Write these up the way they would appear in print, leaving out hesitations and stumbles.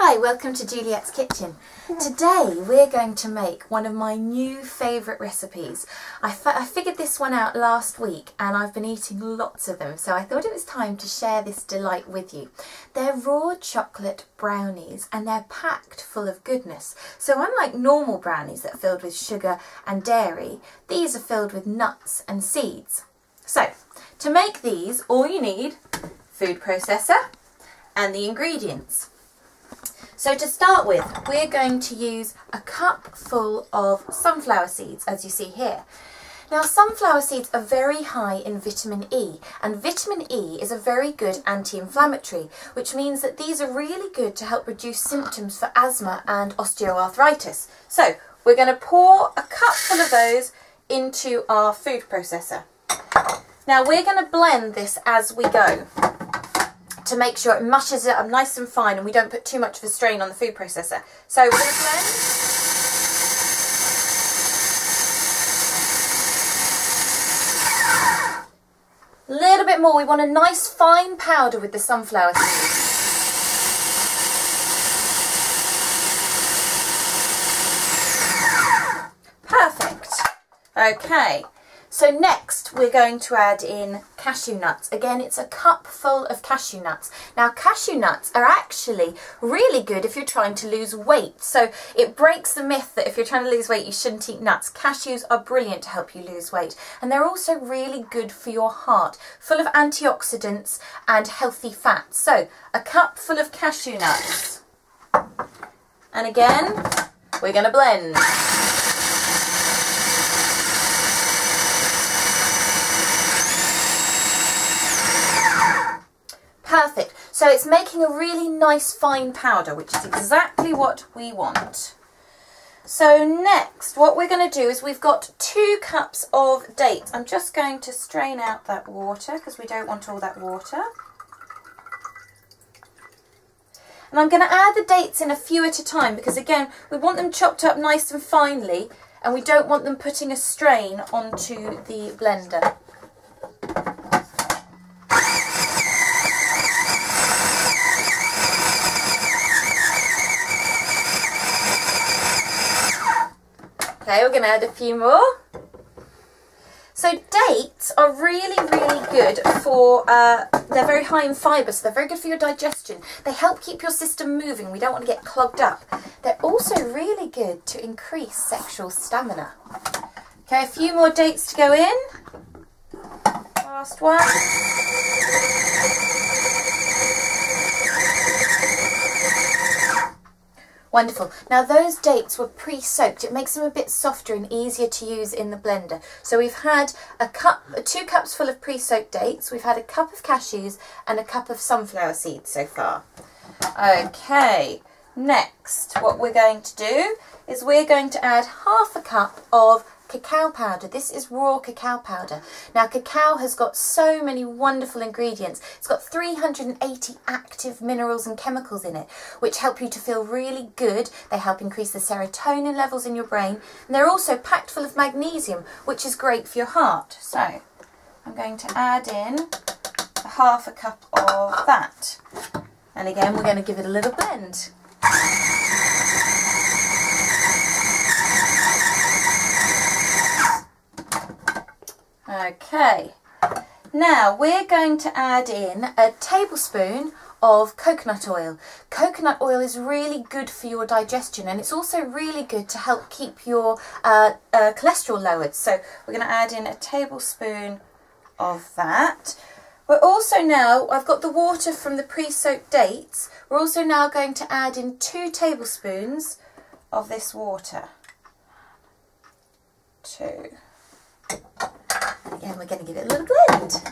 Hi, welcome to Juliette's Kitchen. Today we're going to make one of my new favourite recipes. I figured this one out last week and I've been eating lots of them, so I thought it was time to share this delight with you. They're raw chocolate brownies and they're packed full of goodness. So unlike normal brownies that are filled with sugar and dairy, these are filled with nuts and seeds. So to make these, all you need, food processor and the ingredients. So to start with, we're going to use a cup full of sunflower seeds, as you see here. Now, sunflower seeds are very high in vitamin E, and vitamin E is a very good anti-inflammatory, which means that these are really good to help reduce symptoms for asthma and osteoarthritis. So we're going to pour a cup full of those into our food processor. Now we're going to blend this as we go, to make sure it mushes it up nice and fine and we don't put too much of a strain on the food processor. So we're going to blend. A little bit more. We want a nice fine powder with the sunflower seeds. Perfect. Okay. So next we're going to add in cashew nuts. Again, it's a cup full of cashew nuts. Now cashew nuts are actually really good if you're trying to lose weight. So it breaks the myth that if you're trying to lose weight you shouldn't eat nuts. Cashews are brilliant to help you lose weight. And they're also really good for your heart, full of antioxidants and healthy fats. So a cup full of cashew nuts. And again, we're going to blend. Perfect. So it's making a really nice fine powder, which is exactly what we want. So next, what we're going to do is we've got 2 cups of dates. I'm just going to strain out that water because we don't want all that water. And I'm going to add the dates in a few at a time because, again, we want them chopped up nice and finely and we don't want them putting a strain onto the blender. Okay, we're going to add a few more. So dates are really good for, they're very high in fibre, so they're very good for your digestion. They help keep your system moving. We don't want to get clogged up. They're also really good to increase sexual stamina. Okay, a few more dates to go in. Last one. Wonderful. Now those dates were pre-soaked. It makes them a bit softer and easier to use in the blender. So we've had 2 cups full of pre-soaked dates. We've had a cup of cashews and a cup of sunflower seeds so far. Okay, next what we're going to do is we're going to add half a cup of cacao powder. This is raw cacao powder. Now cacao has got so many wonderful ingredients. It's got 380 active minerals and chemicals in it which help you to feel really good. They help increase the serotonin levels in your brain, and they're also packed full of magnesium, which is great for your heart. So I'm going to add in half a cup of that, and again we're going to give it a little blend. Okay, now we're going to add in a tablespoon of coconut oil. Coconut oil is really good for your digestion, and it's also really good to help keep your cholesterol lowered. So we're going to add in a tablespoon of that. We're also now, I've got the water from the pre-soaked dates. We're also now going to add in 2 tablespoons of this water. 2. Again, we're going to give it a little blend.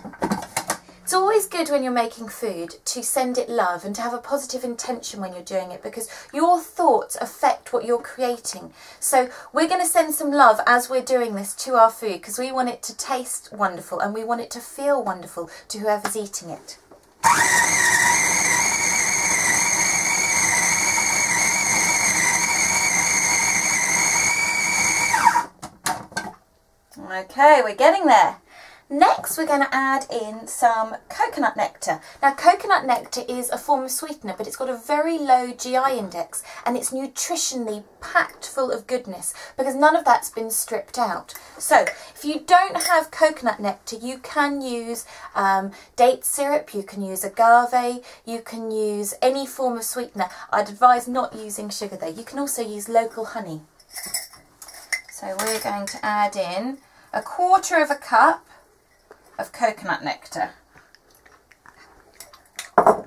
It's always good when you're making food to send it love and to have a positive intention when you're doing it, because your thoughts affect what you're creating. So we're going to send some love as we're doing this to our food because we want it to taste wonderful and we want it to feel wonderful to whoever's eating it. Okay, we're getting there. Next, we're going to add in some coconut nectar. Now, coconut nectar is a form of sweetener, but it's got a very low GI index, and it's nutritionally packed full of goodness because none of that's been stripped out. So, if you don't have coconut nectar, you can use date syrup, you can use agave, you can use any form of sweetener. I'd advise not using sugar though. You can also use local honey. So, we're going to add in 1/4 cup of coconut nectar. We're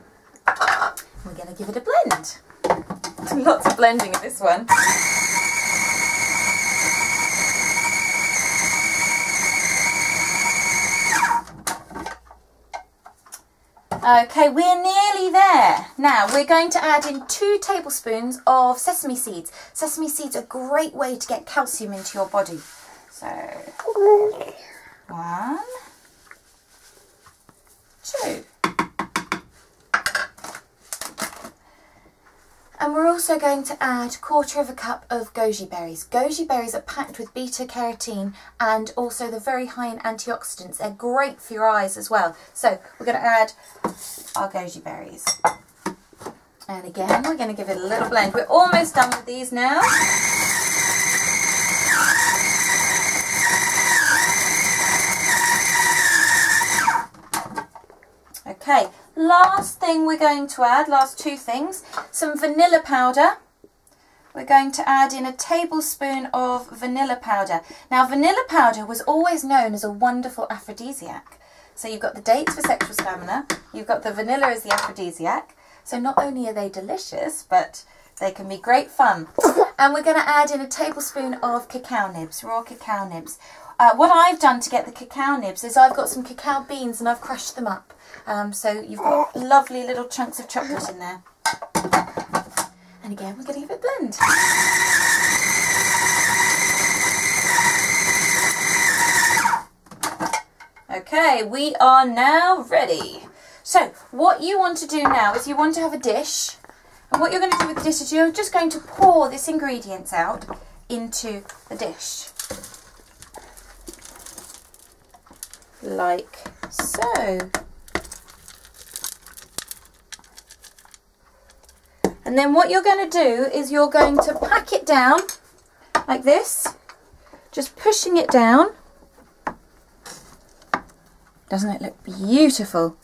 going to give it a blend. Lots of blending in this one. Okay, we're nearly there. Now we're going to add in 2 tablespoons of sesame seeds. Sesame seeds are a great way to get calcium into your body. So, 1, 2. And we're also going to add 1/4 cup of goji berries. Goji berries are packed with beta carotene and also they're very high in antioxidants. They're great for your eyes as well. So we're going to add our goji berries. And again, we're going to give it a little blend. We're almost done with these now. Okay, last thing we're going to add, last 2 things, some vanilla powder. We're going to add in 1 tablespoon of vanilla powder. Now, vanilla powder was always known as a wonderful aphrodisiac. So you've got the dates for sexual stamina, you've got the vanilla as the aphrodisiac. So not only are they delicious, but they can be great fun. And we're going to add in 1 tablespoon of cacao nibs, raw cacao nibs. What I've done to get the cacao nibs is I've got some cacao beans and I've crushed them up. So you've got lovely little chunks of chocolate in there. And again, we're going to give it a blend. Okay, we are now ready. So what you want to do now is you want to have a dish. And what you're going to do with the dish is you're just going to pour this ingredients out into the dish. Like so. And then what you're going to do is you're going to pack it down like this, just pushing it down. Doesn't it look beautiful?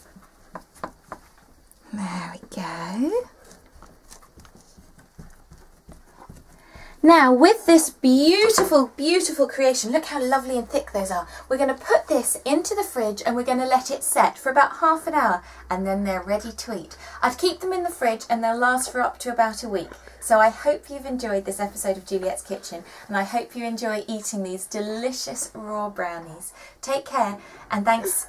There we go. Now with this beautiful, beautiful creation, look how lovely and thick those are. We're going to put this into the fridge and we're going to let it set for about half an hour and then they're ready to eat. I'd keep them in the fridge and they'll last for up to about a week. So I hope you've enjoyed this episode of Juliette's Kitchen and I hope you enjoy eating these delicious raw brownies. Take care and thanks